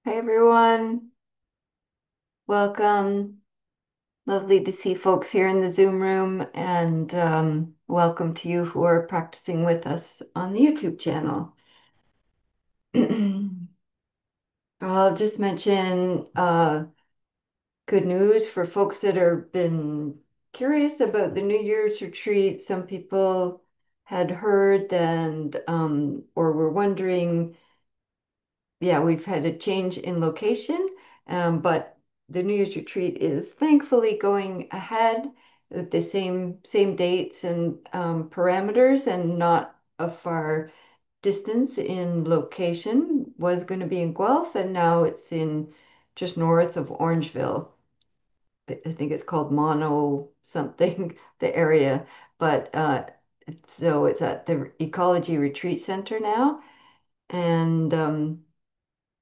Hey everyone, welcome. Lovely to see folks here in the Zoom room, and welcome to you who are practicing with us on the YouTube channel. I'll just mention good news for folks that have been curious about the New Year's retreat. Some people had heard and or were wondering. Yeah, we've had a change in location, but the New Year's retreat is thankfully going ahead with the same dates and parameters, and not a far distance in location. Was going to be in Guelph, and now it's in just north of Orangeville. I think it's called Mono something, the area, but so it's at the Ecology Retreat Center now, and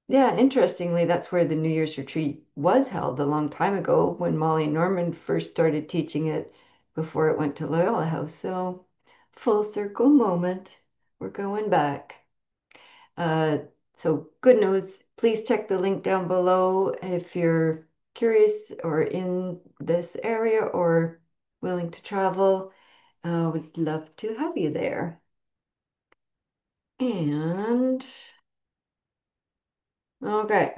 yeah, interestingly, that's where the New Year's retreat was held a long time ago when Molly Norman first started teaching it before it went to Loyola House. So, full circle moment. We're going back. Uh, so, good news. Please check the link down below if you're curious or in this area or willing to travel. Would love to have you there. And, okay.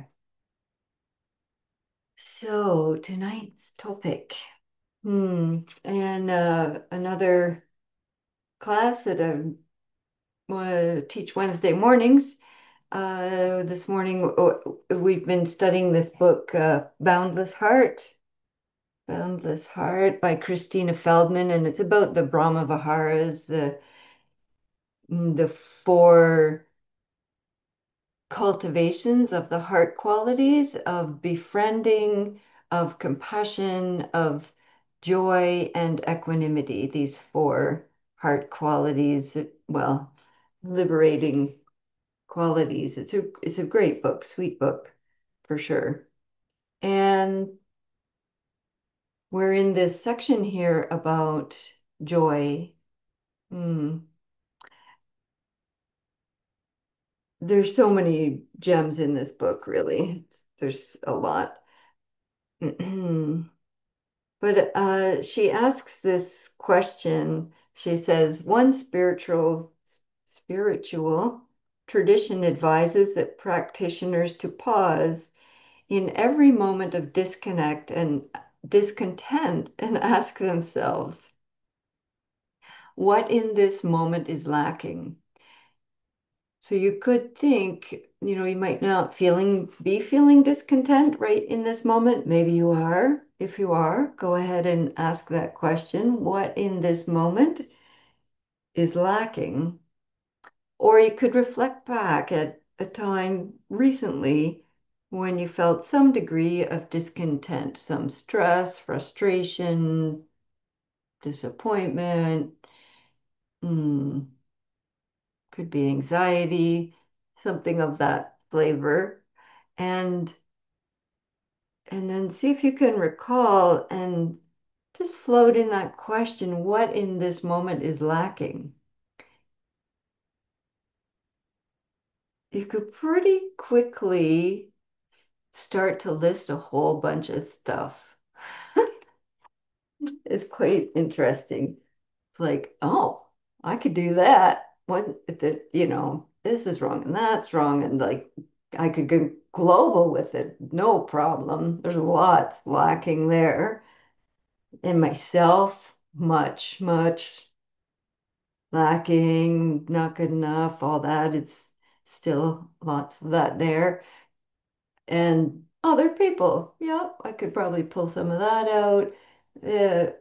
So, tonight's topic. And another class that I teach Wednesday mornings. This morning we've been studying this book, Boundless Heart by Christina Feldman, and it's about the Brahma Viharas, the four cultivations of the heart qualities of befriending, of compassion, of joy, and equanimity. These four heart qualities, well, liberating qualities. It's a great book, sweet book for sure. And we're in this section here about joy. Hmm. There's so many gems in this book, really. There's a lot. But she asks this question. She says, one spiritual tradition advises that practitioners to pause in every moment of disconnect and discontent and ask themselves, what in this moment is lacking? So you could think, you might not be feeling discontent right in this moment. Maybe you are. If you are, go ahead and ask that question. What in this moment is lacking? Or you could reflect back at a time recently when you felt some degree of discontent, some stress, frustration, disappointment, mm, could be anxiety, something of that flavor. And and then see if you can recall and just float in that question, what in this moment is lacking? You could pretty quickly start to list a whole bunch of stuff. It's quite interesting. It's like, oh, I could do that. What if this is wrong and that's wrong, and like I could go global with it, no problem. There's lots lacking there. In myself, much lacking, not good enough, all that. It's still lots of that there. And other people, yeah, I could probably pull some of that out. There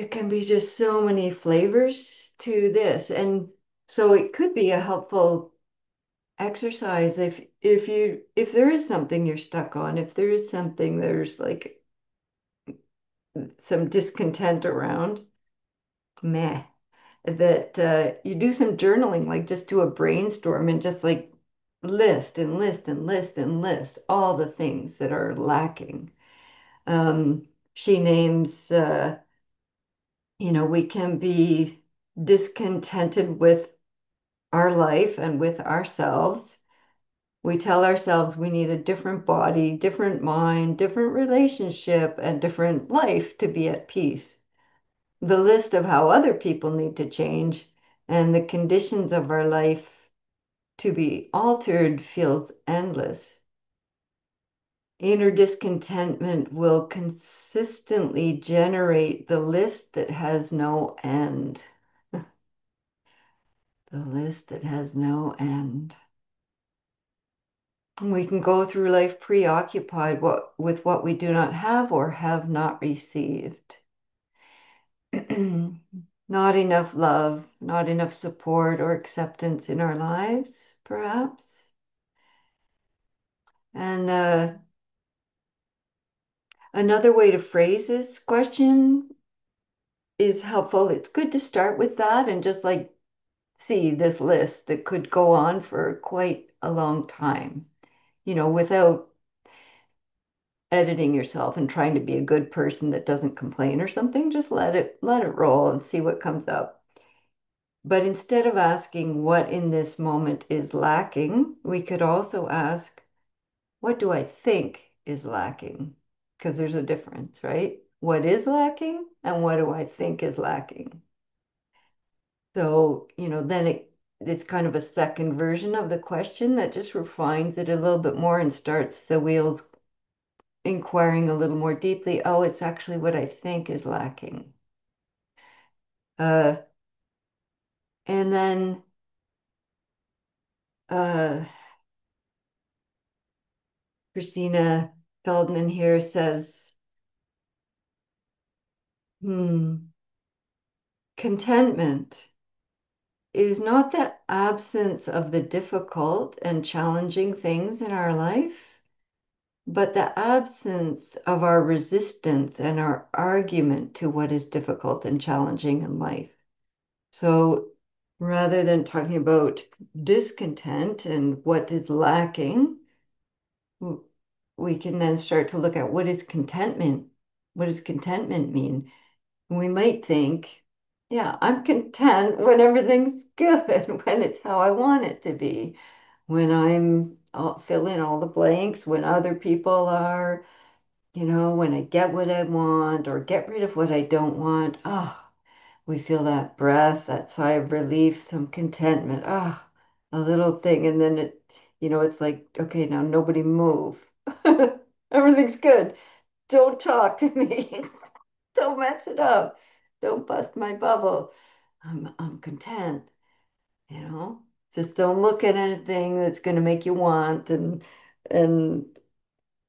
can be just so many flavors to this. And so it could be a helpful exercise if there is something you're stuck on, if there is something there's like some discontent around, meh, that you do some journaling, like just do a brainstorm and just like list all the things that are lacking. She names, we can be discontented with our life and with ourselves. We tell ourselves we need a different body, different mind, different relationship, and different life to be at peace. The list of how other people need to change and the conditions of our life to be altered feels endless. Inner discontentment will consistently generate the list that has no end. The list that has no end. We can go through life preoccupied with what we do not have or have not received. Not enough love, not enough support or acceptance in our lives, perhaps. And another way to phrase this question is helpful. It's good to start with that and just like see this list that could go on for quite a long time, without editing yourself and trying to be a good person that doesn't complain or something. Just let it roll and see what comes up. But instead of asking what in this moment is lacking, we could also ask, what do I think is lacking? Because there's a difference, right? What is lacking and what do I think is lacking? So, then it's kind of a second version of the question that just refines it a little bit more and starts the wheels inquiring a little more deeply. Oh, it's actually what I think is lacking. Uh, and then uh, Christina Feldman here says, contentment is not the absence of the difficult and challenging things in our life, but the absence of our resistance and our argument to what is difficult and challenging in life. So rather than talking about discontent and what is lacking, we can then start to look at what is contentment. What does contentment mean? We might think, yeah, I'm content when everything's good, when it's how I want it to be, when I'll fill in all the blanks, when other people are, when I get what I want or get rid of what I don't want. We feel that breath, that sigh of relief, some contentment. A little thing. And then it's like, okay, now nobody move. Everything's good. Don't talk to me. Don't mess it up. Don't bust my bubble. I'm content, you know. Just don't look at anything that's going to make you want and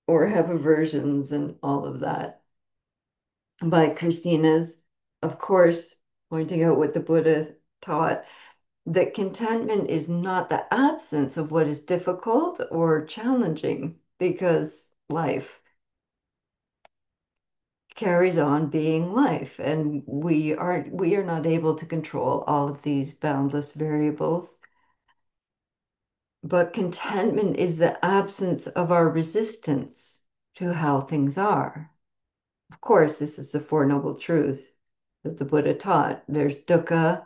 or have aversions and all of that. By Christina's, of course, pointing out what the Buddha taught, that contentment is not the absence of what is difficult or challenging because life carries on being life and we are not able to control all of these boundless variables, but contentment is the absence of our resistance to how things are. Of course, this is the Four Noble Truths that the Buddha taught. There's dukkha,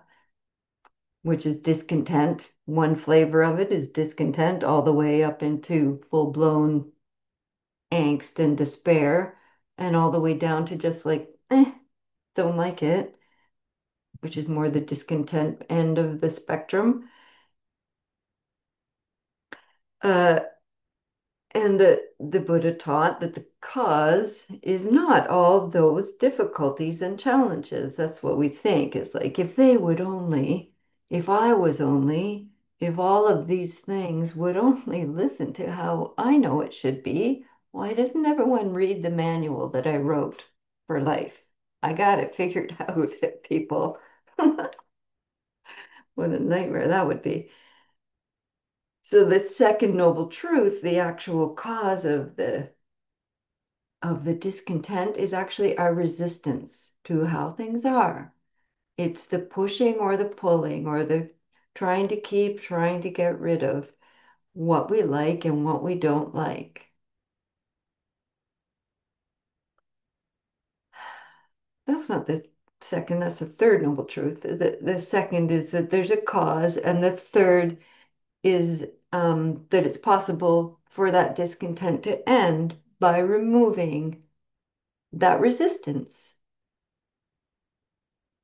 which is discontent. One flavor of it is discontent, all the way up into full-blown angst and despair, and all the way down to just like, don't like it, which is more the discontent end of the spectrum. Uh, and the Buddha taught that the cause is not all those difficulties and challenges. That's what we think. It's like, if they would only, if I was only, if all of these things would only listen to how I know it should be, why doesn't everyone read the manual that I wrote for life? I got it figured out, people. What a nightmare that would be. So the second noble truth, the actual cause of the discontent is actually our resistance to how things are. It's the pushing or the pulling or the trying to keep, trying to get rid of what we like and what we don't like. That's not the second, that's the third noble truth. The second is that there's a cause, and the third is that it's possible for that discontent to end by removing that resistance,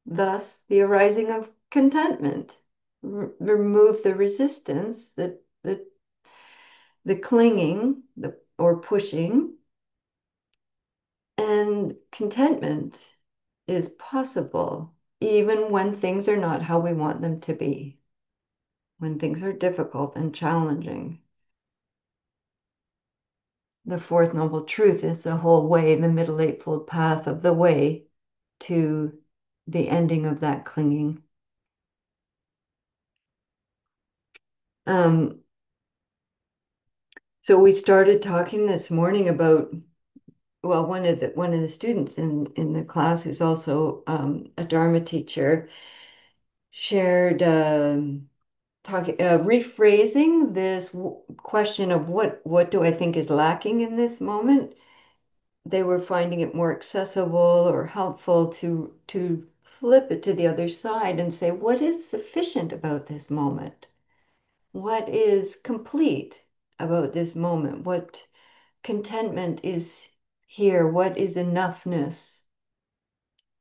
thus the arising of contentment. Remove the resistance, the clinging, or pushing, and contentment is possible even when things are not how we want them to be, when things are difficult and challenging. The fourth noble truth is the whole way, the middle eightfold path of the way to the ending of that clinging. Um, so we started talking this morning about, well, one of the students in the class, who's also a Dharma teacher, shared talking rephrasing this question of what do I think is lacking in this moment. They were finding it more accessible or helpful to flip it to the other side and say, what is sufficient about this moment? What is complete about this moment? What contentment is here? What is enoughness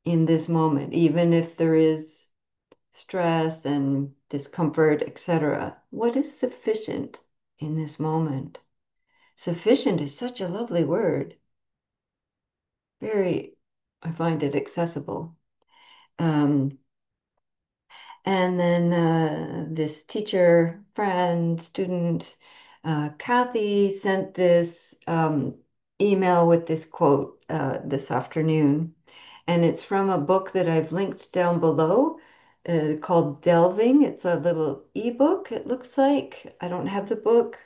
in this moment, even if there is stress and discomfort, etc.? What is sufficient in this moment? Sufficient is such a lovely word. Very, I find it accessible. Um, and then this teacher, friend, student, Kathy, sent this email with this quote this afternoon. And it's from a book that I've linked down below called Delving. It's a little ebook, it looks like. I don't have the book.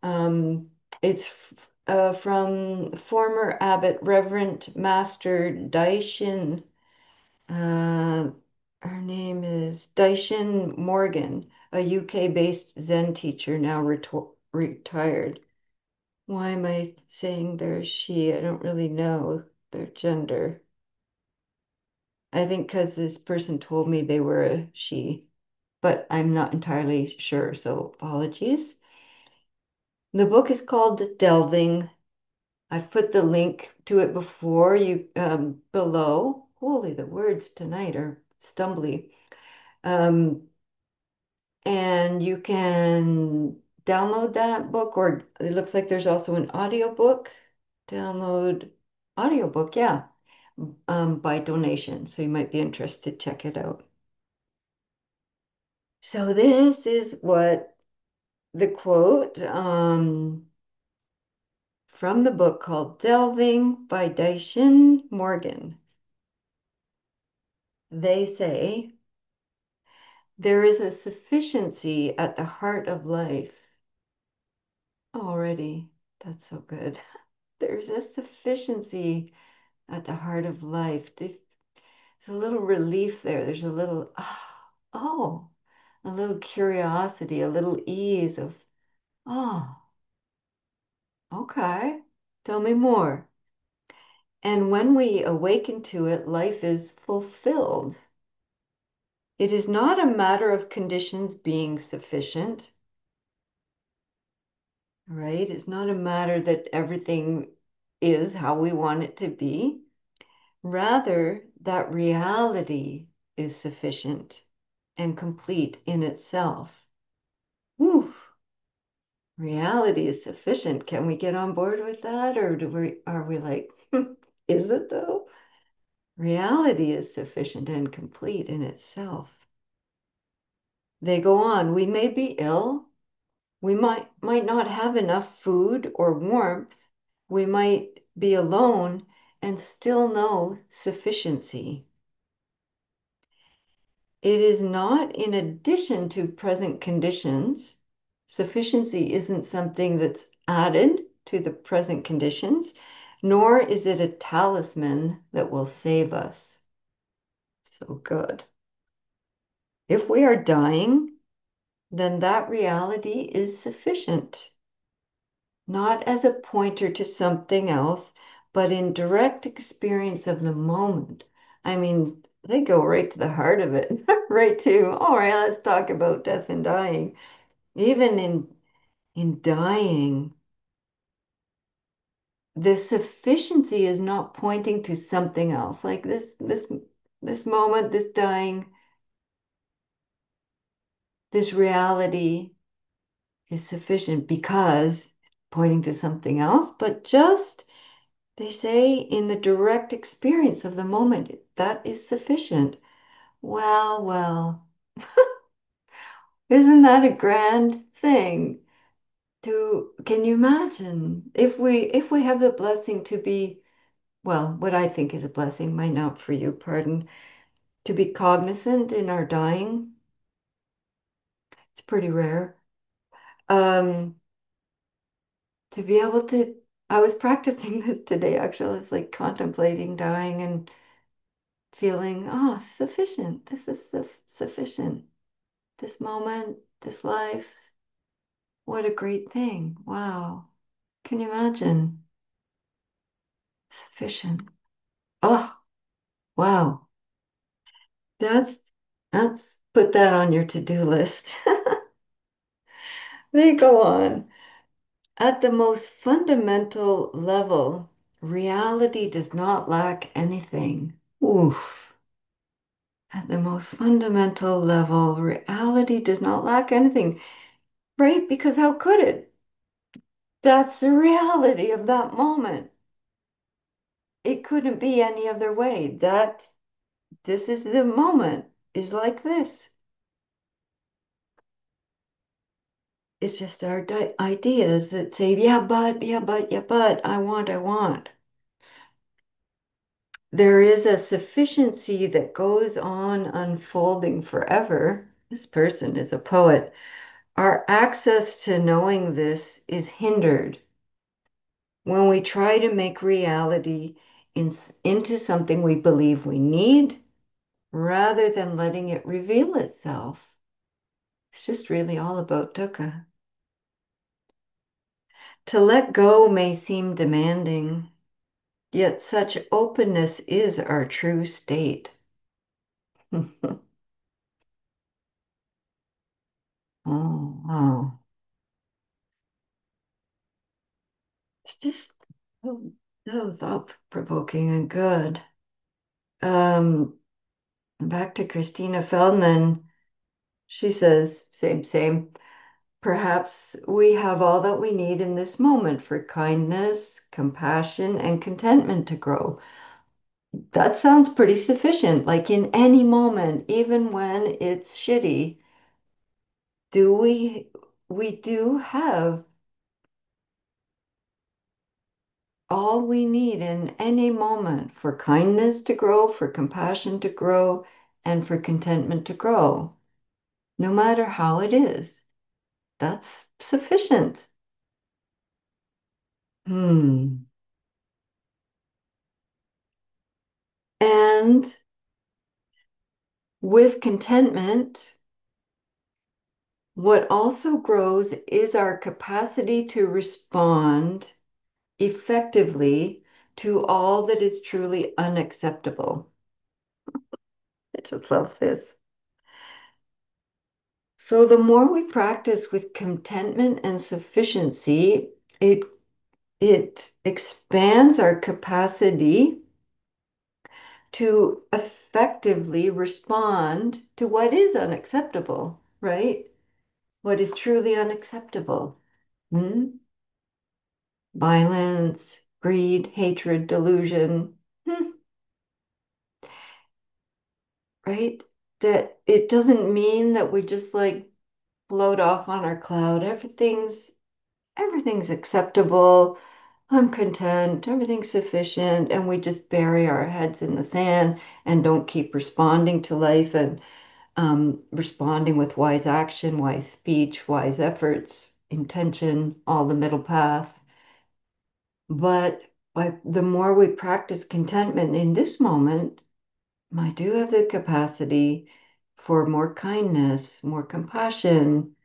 Um, it's from former abbot Reverend Master Daishin. Uh, Her name is Daishin Morgan, a UK-based Zen teacher, now retired. Why am I saying they're she? I don't really know their gender. I think because this person told me they were a she, but I'm not entirely sure, so apologies. The book is called Delving. I've put the link to it before you below. Holy, the words tonight are stumbly. Um, and you can download that book, or it looks like there's also an audiobook. Download audiobook, yeah, by donation. So you might be interested. Check it out. So this is what the quote from the book called Delving by Daishin Morgan. They say, there is a sufficiency at the heart of life. Already, that's so good. There's a sufficiency at the heart of life. There's a little relief there. There's a little, oh, a little curiosity, a little ease of, oh, okay, tell me more. And when we awaken to it, life is fulfilled. It is not a matter of conditions being sufficient, right? It's not a matter that everything is how we want it to be. Rather, that reality is sufficient and complete in itself. Whew, reality is sufficient. Can we get on board with that? Or are we like, is it though? Reality is sufficient and complete in itself. They go on, we may be ill. We might not have enough food or warmth. We might be alone and still know sufficiency. It is not in addition to present conditions. Sufficiency isn't something that's added to the present conditions, nor is it a talisman that will save us. So good. If we are dying, then that reality is sufficient, not as a pointer to something else, but in direct experience of the moment. I mean, they go right to the heart of it, right to, all right, let's talk about death and dying. Even in dying, the sufficiency is not pointing to something else. Like this moment, this dying, this reality is sufficient because it's pointing to something else, but just they say in the direct experience of the moment, that is sufficient. Well, well, isn't that a grand thing? Can you imagine if we have the blessing to be, well, what I think is a blessing, might not for you, pardon, to be cognizant in our dying. It's pretty rare. Um, to be able to, I was practicing this today actually. It's like contemplating dying and feeling, oh, sufficient. This is sufficient. This moment, this life, what a great thing. Wow. Can you imagine? Sufficient. Oh, wow. That's that's put that on your to-do list. They go on. At the most fundamental level, reality does not lack anything. Oof. At the most fundamental level, reality does not lack anything. Right? Because how could it? That's the reality of that moment. It couldn't be any other way. That this is the moment is like this. It's just our ideas that say, yeah, but, I want, I want. There is a sufficiency that goes on unfolding forever. This person is a poet. Our access to knowing this is hindered when we try to make reality into something we believe we need rather than letting it reveal itself. It's just really all about dukkha. To let go may seem demanding, yet such openness is our true state. Oh, wow. It's just so thought-provoking and good. Um, Back to Christina Feldman. She says, same, same. Perhaps we have all that we need in this moment for kindness, compassion, and contentment to grow. That sounds pretty sufficient. Like in any moment, even when it's shitty, do we do have all we need in any moment for kindness to grow, for compassion to grow, and for contentment to grow, no matter how it is. That's sufficient. Hmm. And with contentment, what also grows is our capacity to respond effectively to all that is truly unacceptable. I just love this. So the more we practice with contentment and sufficiency, it it expands our capacity to effectively respond to what is unacceptable, right? What is truly unacceptable. Hmm? Violence, greed, hatred, delusion, right? That it doesn't mean that we just like float off on our cloud. Everything's acceptable. I'm content. Everything's sufficient. And we just bury our heads in the sand and don't keep responding to life and responding with wise action, wise speech, wise efforts, intention, all the middle path. But the more we practice contentment in this moment, I do have the capacity for more kindness, more compassion,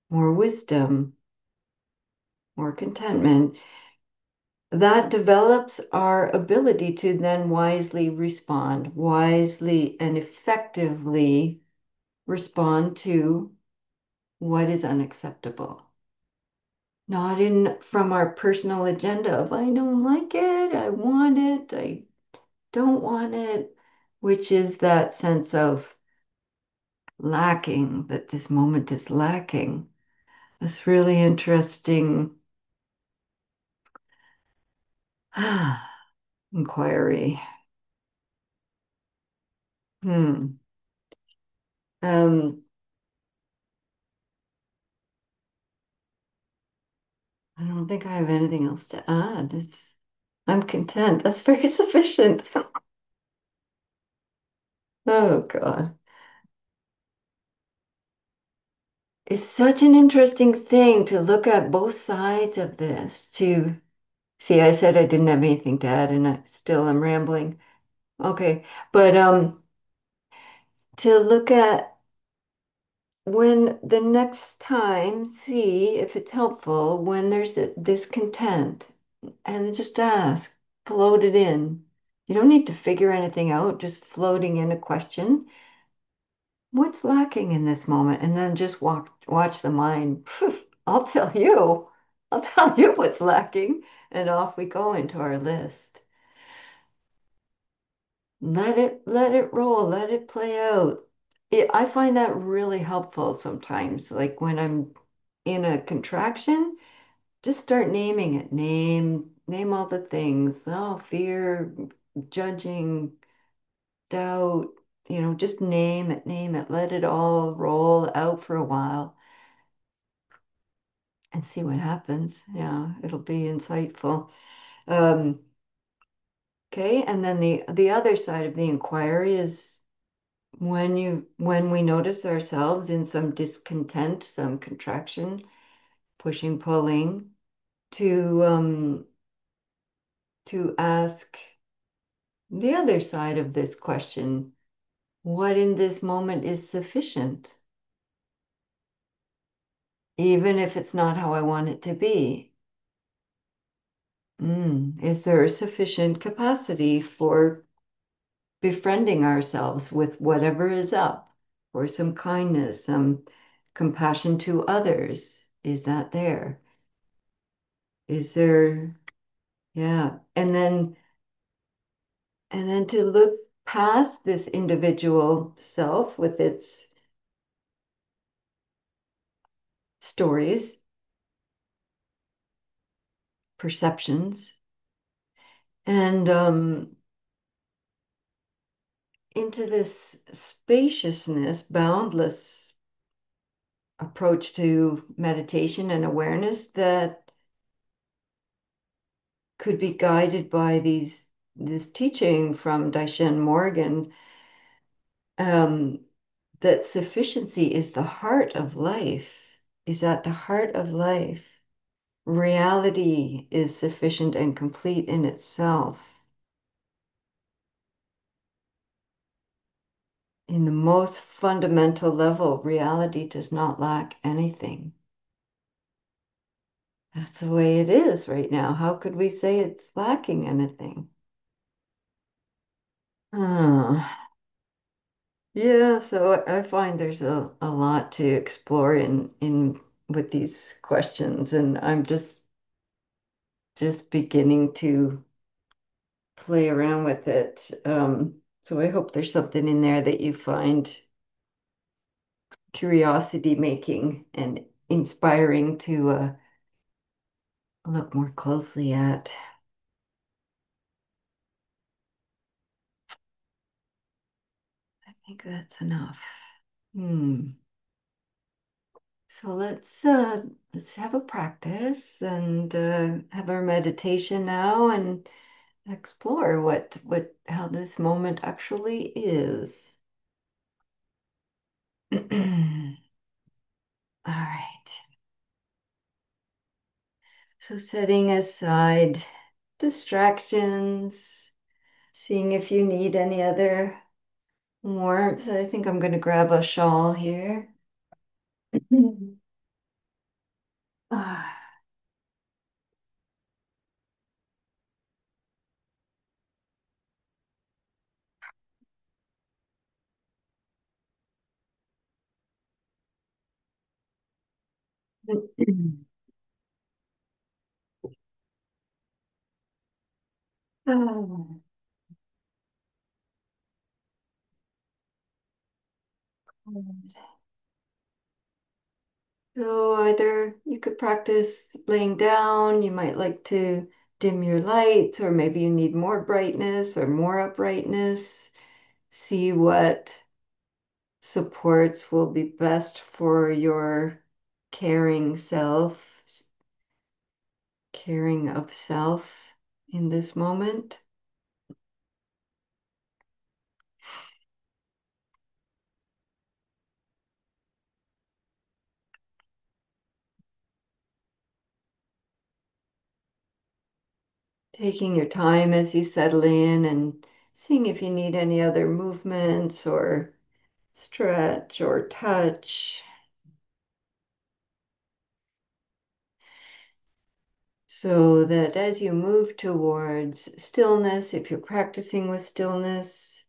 more wisdom, more contentment. That develops our ability to then wisely respond, wisely and effectively respond to what is unacceptable. Not in from our personal agenda of I don't like it, I want it, I don't want it, which is that sense of lacking, that this moment is lacking. This really interesting inquiry. Hmm. Um, I don't think I have anything else to add. I'm content. That's very sufficient. Oh God. It's such an interesting thing to look at both sides of this. To see, I said I didn't have anything to add, and I still am rambling. Okay, but to look at when the next time, see if it's helpful when there's a discontent, and just ask, float it in. You don't need to figure anything out, just floating in a question. What's lacking in this moment? And then just watch the mind. I'll tell you. I'll tell you what's lacking. And off we go into our list. Let it roll, let it play out. I find that really helpful sometimes. Like when I'm in a contraction, just start naming it. Name all the things. Oh, fear, judging, doubt, just name it, let it all roll out for a while and see what happens. Yeah, it'll be insightful. Um, okay, and then the other side of the inquiry is when we notice ourselves in some discontent, some contraction, pushing, pulling, to ask the other side of this question, what in this moment is sufficient? Even if it's not how I want it to be. Is there sufficient capacity for befriending ourselves with whatever is up, or some kindness, some compassion to others? Is that there? Is there, yeah. And then to look past this individual self with its stories, perceptions, and into this spaciousness, boundless approach to meditation and awareness that could be guided by this teaching from Daishen Morgan, um, that sufficiency is the heart of life, is at the heart of life. Reality is sufficient and complete in itself. In the most fundamental level, reality does not lack anything. That's the way it is right now. How could we say it's lacking anything? Ah. Yeah, so I find there's a lot to explore in with these questions, and I'm just beginning to play around with it. So I hope there's something in there that you find curiosity making and inspiring to look more closely at. I think that's enough. Hmm. So let's have a practice and have our meditation now and explore what how this moment actually is. All right. So setting aside distractions, seeing if you need any other warmth. I think I'm going to grab a shawl here. Ah, Oh, God. So either you could practice laying down, you might like to dim your lights, or maybe you need more brightness or more uprightness. See what supports will be best for your caring self, caring of self in this moment. Taking your time as you settle in and seeing if you need any other movements or stretch or touch. So that as you move towards stillness, if you're practicing with stillness,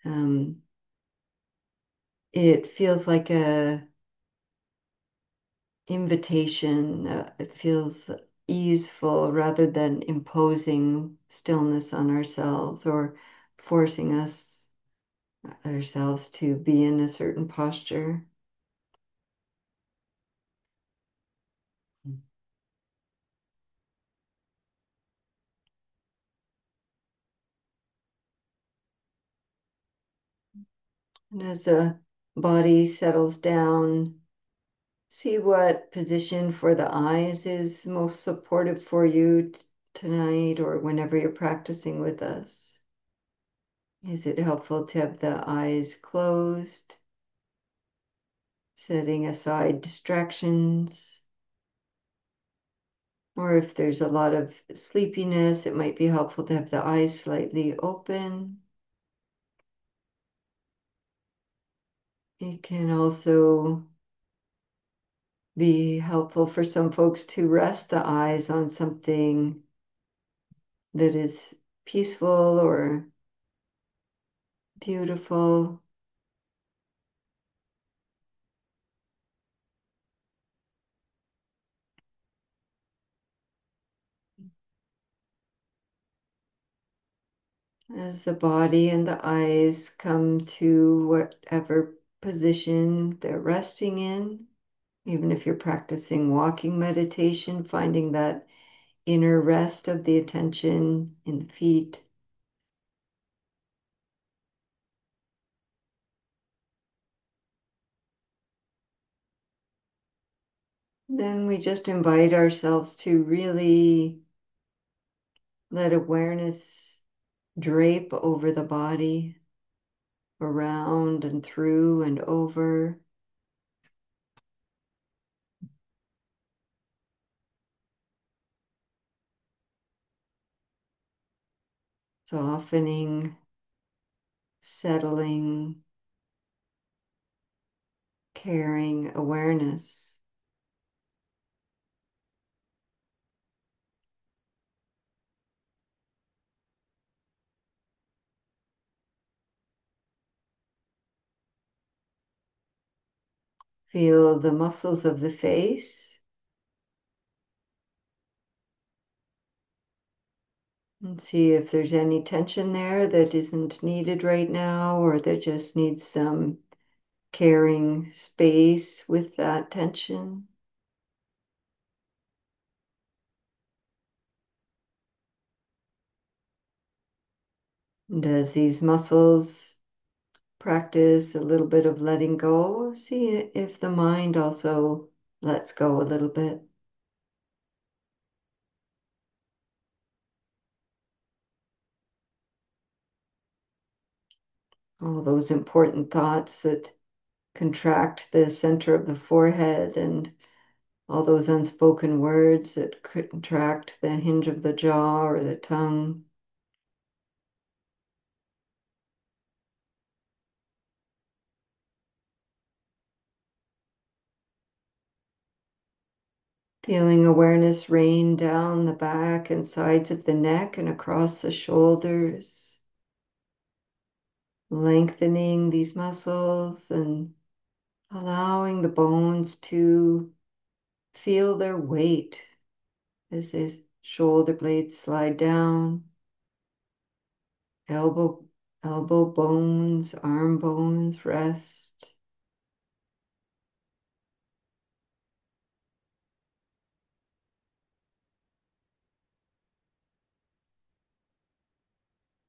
um, it feels like a invitation. It feels easeful rather than imposing stillness on ourselves or forcing us ourselves to be in a certain posture. And as the body settles down, see what position for the eyes is most supportive for you tonight or whenever you're practicing with us. Is it helpful to have the eyes closed, setting aside distractions? Or if there's a lot of sleepiness, it might be helpful to have the eyes slightly open. It can also be helpful for some folks to rest the eyes on something that is peaceful or beautiful. As the body and the eyes come to whatever position they're resting in, even if you're practicing walking meditation, finding that inner rest of the attention in the feet. Then we just invite ourselves to really let awareness drape over the body, around and through and over, softening, settling, caring awareness. Feel the muscles of the face and see if there's any tension there that isn't needed right now or that just needs some caring space with that tension. And as these muscles practice a little bit of letting go, see if the mind also lets go a little bit. All those important thoughts that contract the center of the forehead and all those unspoken words that contract the hinge of the jaw or the tongue. Feeling awareness rain down the back and sides of the neck and across the shoulders, lengthening these muscles and allowing the bones to Feel their weight as the shoulder blades slide down, elbow, elbow bones, arm bones rest.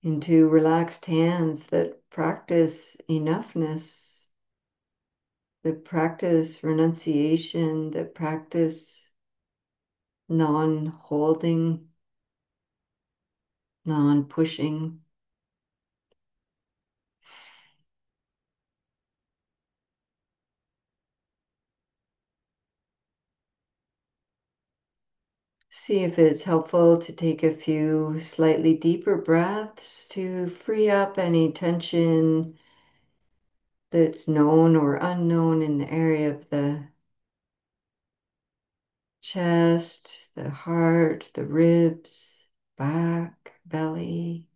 Into relaxed hands that practice enoughness, that practice renunciation, that practice non-holding, non-pushing. See if it's helpful to take a few slightly deeper breaths to free up any tension that's known or unknown in the area of the chest, the heart, the ribs, back, belly.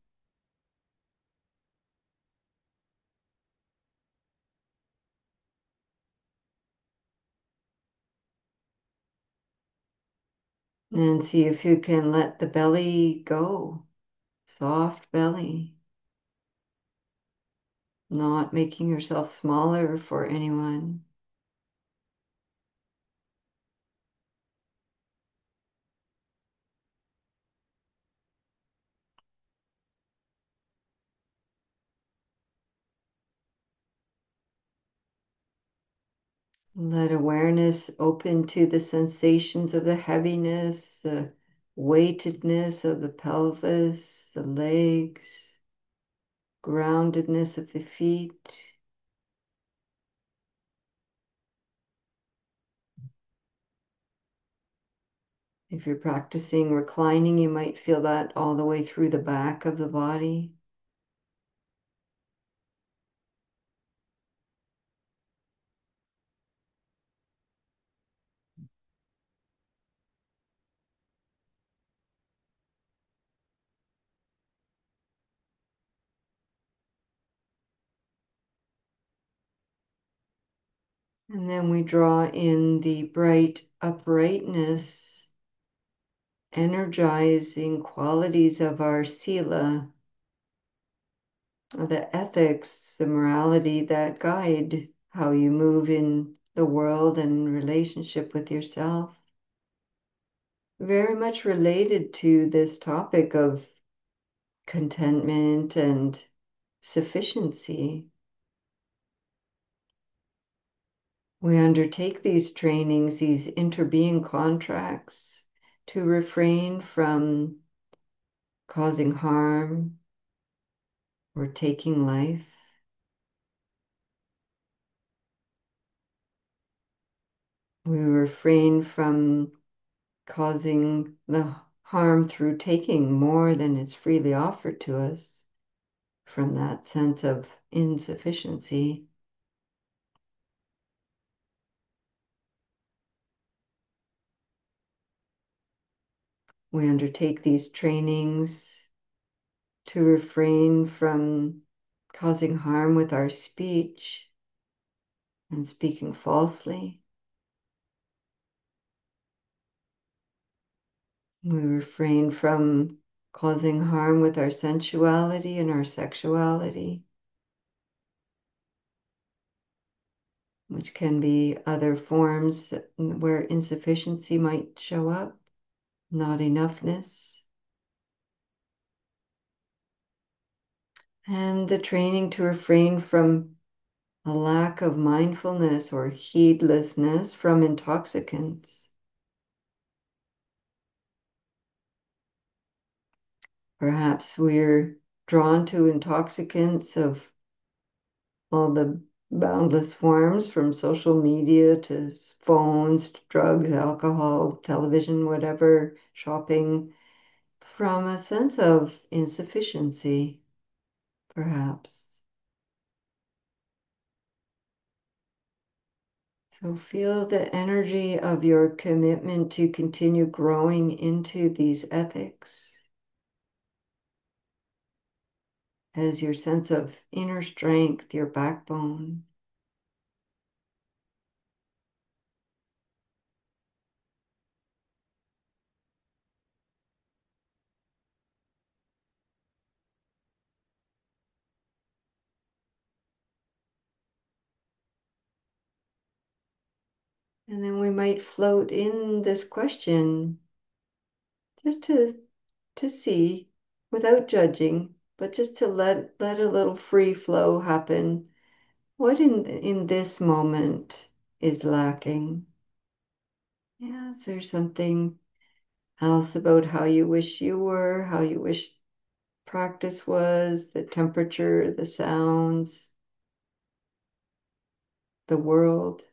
And see if you can let the belly go, soft belly, not making yourself smaller for anyone. Let awareness open to the sensations of the heaviness, the weightedness of the pelvis, the legs, groundedness of the feet. If you're practicing reclining, you might feel that all the way through the back of the body. And then we draw in the bright uprightness, energizing qualities of our sila, the ethics, the morality that guide how you move in the world and relationship with yourself. Very much related to this topic of contentment and sufficiency. We undertake these trainings, these interbeing contracts, to refrain from causing harm or taking life. We refrain from causing the harm through taking more than is freely offered to us from that sense of insufficiency. We undertake these trainings to refrain from causing harm with our speech and speaking falsely. We refrain from causing harm with our sensuality and our sexuality, which can be other forms where insufficiency might show up, not enoughness. And the training to refrain from a lack of mindfulness or heedlessness from intoxicants. Perhaps we're drawn to intoxicants of all the boundless forms, from social media to phones, to drugs, alcohol, television, whatever, shopping, from a sense of insufficiency, perhaps. So feel the energy of your commitment to continue growing into these ethics as your sense of inner strength, your backbone. And then we might float in this question just to see without judging, but just to let a little free flow happen. What in this moment is lacking? Yeah, is there something else about how you wish you were, how you wish practice was, the temperature, the sounds, the world?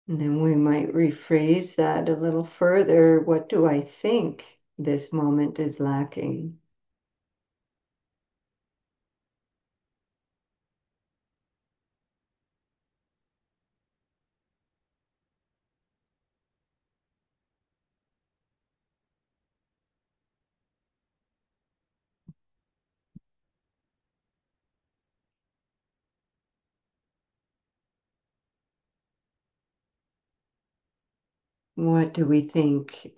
And then we might rephrase that a little further. What do I think this moment is lacking? What do we think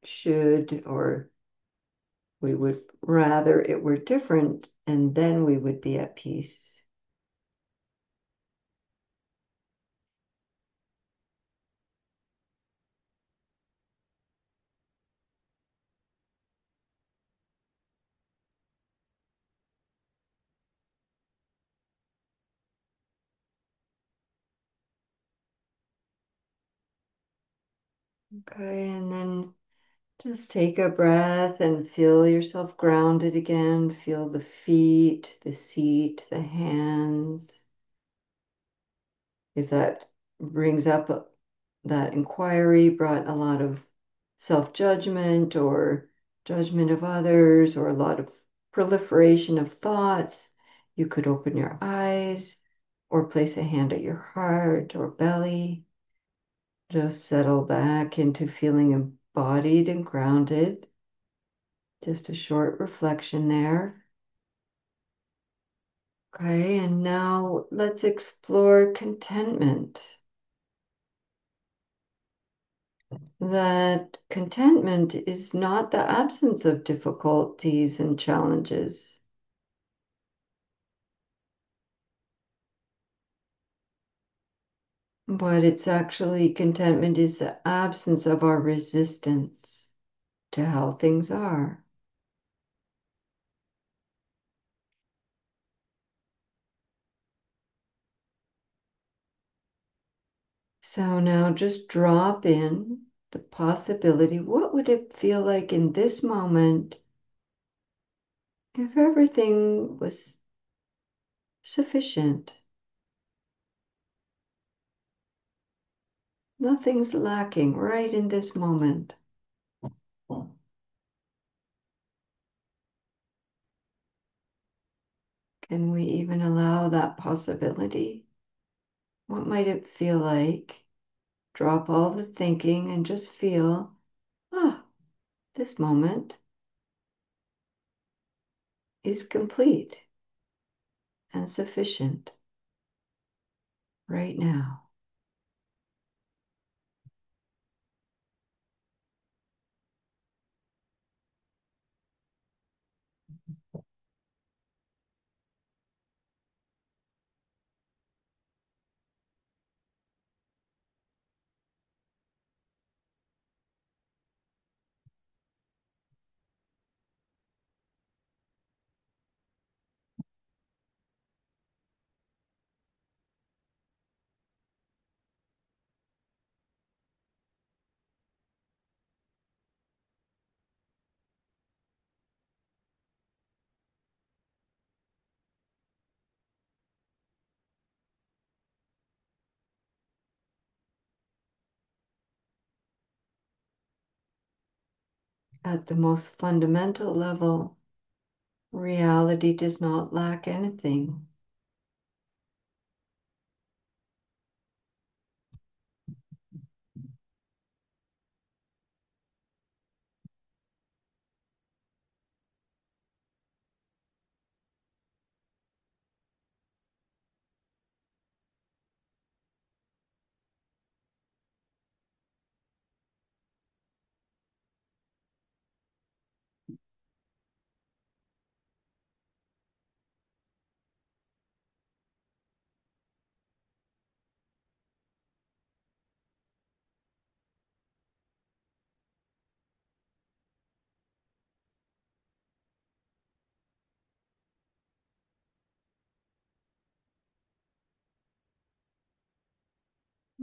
should, or we would rather it were different, and then we would be at peace? Okay, and then just take a breath and feel yourself grounded again. Feel the feet, the seat, the hands. If that brings up that inquiry, brought a lot of self-judgment or judgment of others or a lot of proliferation of thoughts, you could open your eyes or place a hand at your heart or belly. Just settle back into feeling embodied and grounded. Just a short reflection there. Okay, and now let's explore contentment. That contentment is not the absence of difficulties and challenges, but it's actually contentment is the absence of our resistance to how things are. So now just drop in the possibility. What would it feel like in this moment if everything was sufficient? Nothing's lacking right in this moment. Can we even allow that possibility? What might it feel like? Drop all the thinking and just feel, ah, this moment is complete and sufficient right now. At the most fundamental level, reality does not lack anything.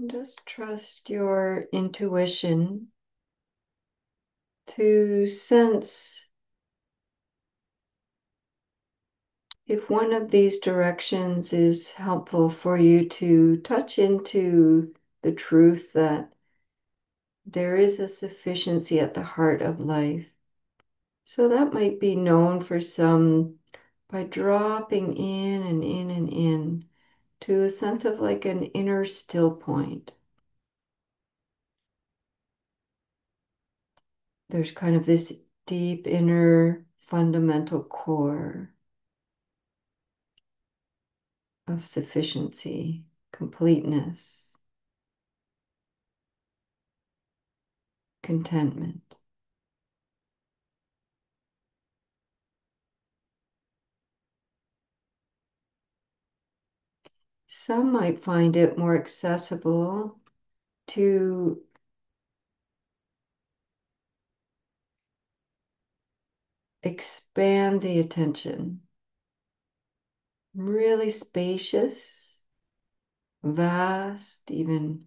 Just trust your intuition to sense if one of these directions is helpful for you to touch into the truth that there is a sufficiency at the heart of life. So that might be known for some by dropping in and in and in to a sense of like an inner still point. There's kind of this deep inner fundamental core of sufficiency, completeness, contentment. Some might find it more accessible to expand the attention, really spacious, vast, even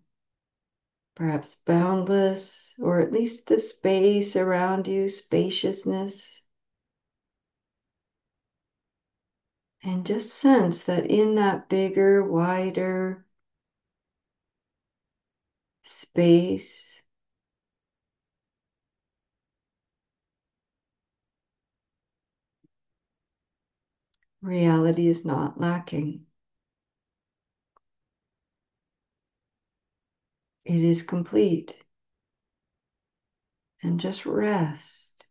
perhaps boundless, or at least the space around you, spaciousness. And just sense that in that bigger, wider space, reality is not lacking. It is complete. And just rest.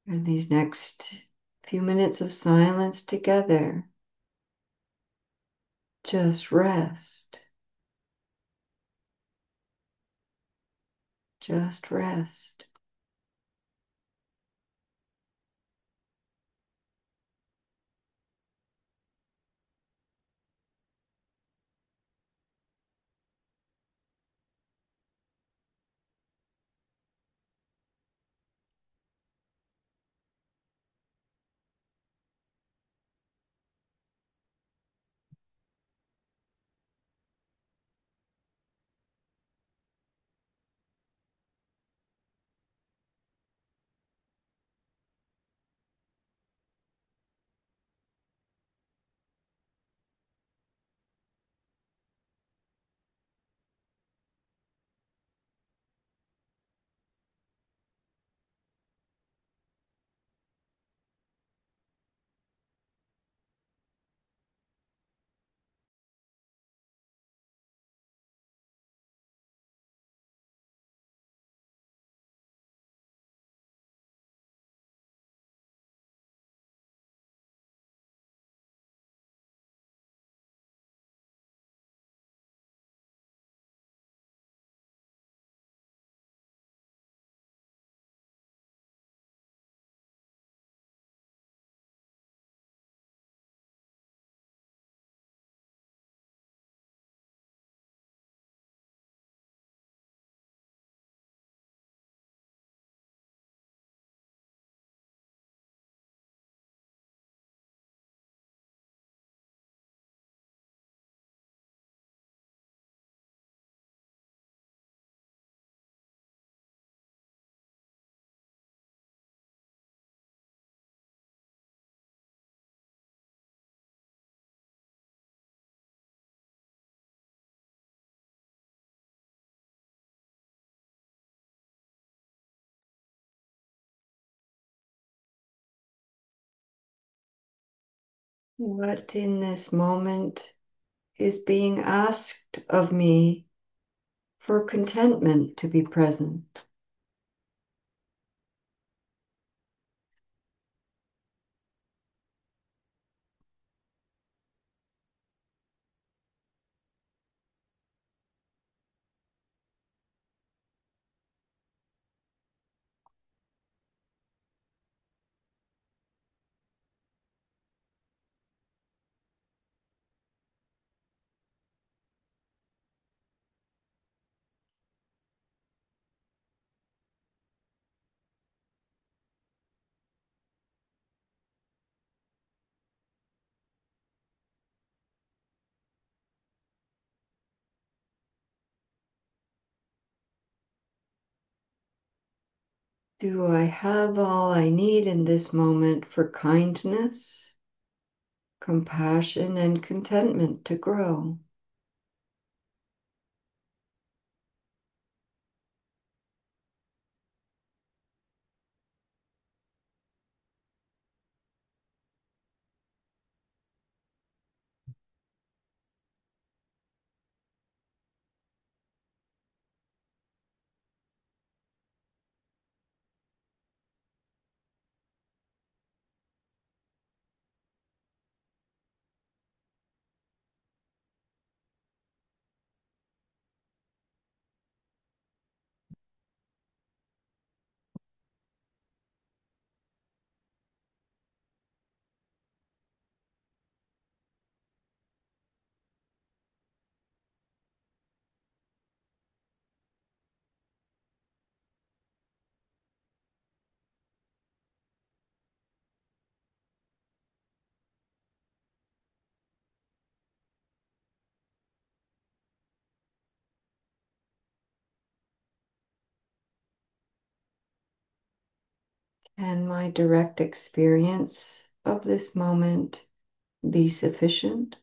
And these next few minutes of silence together, just rest. Just rest. What in this moment is being asked of me for contentment to be present? Do I have all I need in this moment for kindness, compassion, and contentment to grow? Can my direct experience of this moment be sufficient?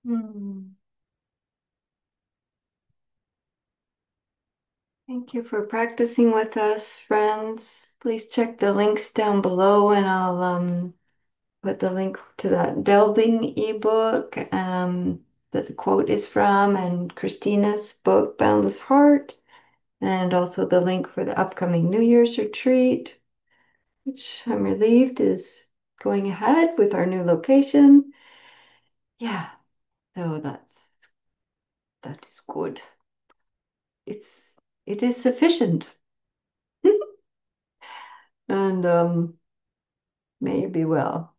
Hmm. Thank you for practicing with us, friends. Please check the links down below, and I'll put the link to that delving ebook that the quote is from, and Christina's book, Boundless Heart, and also the link for the upcoming New Year's retreat, which I'm relieved is going ahead with our new location. Yeah, so that is good. It's it is sufficient, and may you be well.